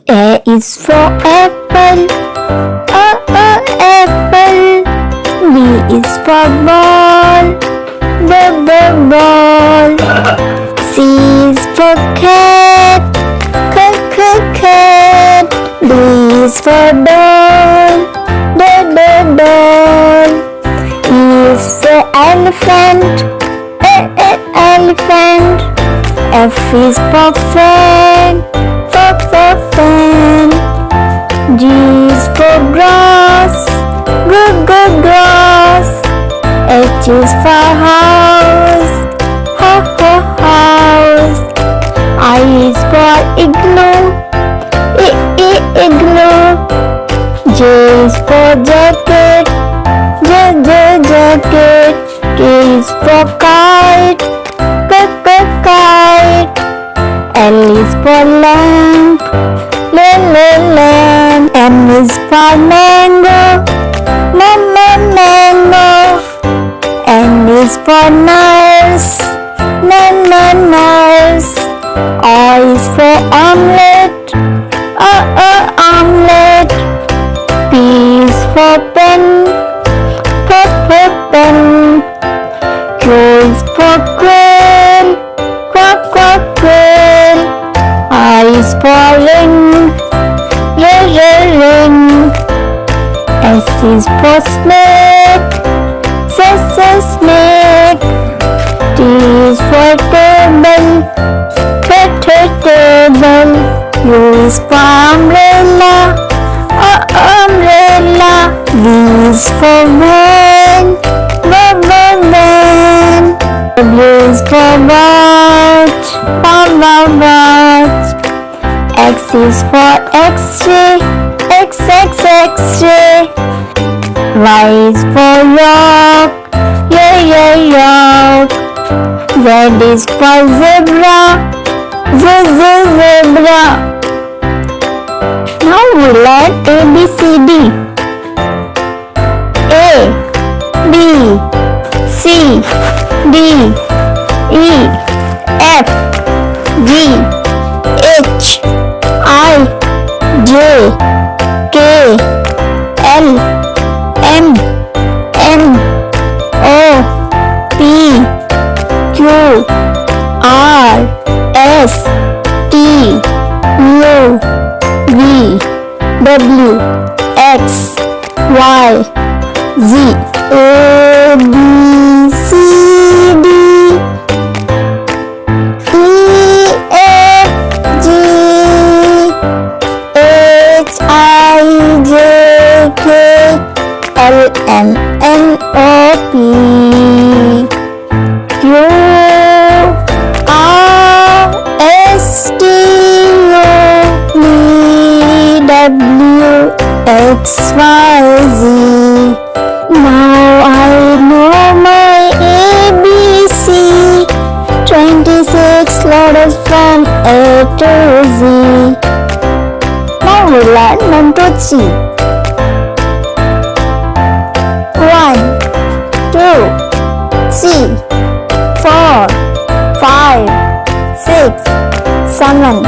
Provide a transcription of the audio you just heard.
A is for apple, apple. B is for ball, ball. C is for cat, cat. D is for doll, doll. E is for elephant, elephant. F is for fan, fan. G is for grass, grass. H is for house, house. I is for igloo, igloo. J is for jacket, jacket. K is for kite, kite. L is for lamp, lamp. M is for mango, mango. N is for nurse, nurse. O is for omelette, omelette. P is for pen, pen. Q is for quail, quail. R is for ring, ring. S is for snake, snake. T is for table, table. U is for umbrella, umbrella. V is for van, van. W is for watch, watch. X is for X-ray, X-ray. Y is for york, york. Z is for zebra, zebra. Now we learn ABCD. A, B, C, D, E, F, G, H, I, J, K, L, M, N, O, P, Q, R, S, T, U, V, W, X, Y, Z. A, B, C, D, E, F, G, H, I, J, K, L, M, N, O, P, Q, R, S, T, U, V, W, X, Y, Z. Now I know my ABC. 26 letters from A to Z. Now we learn 1, 2, 3. 1, 2, 3, 4, 5, 6, 7,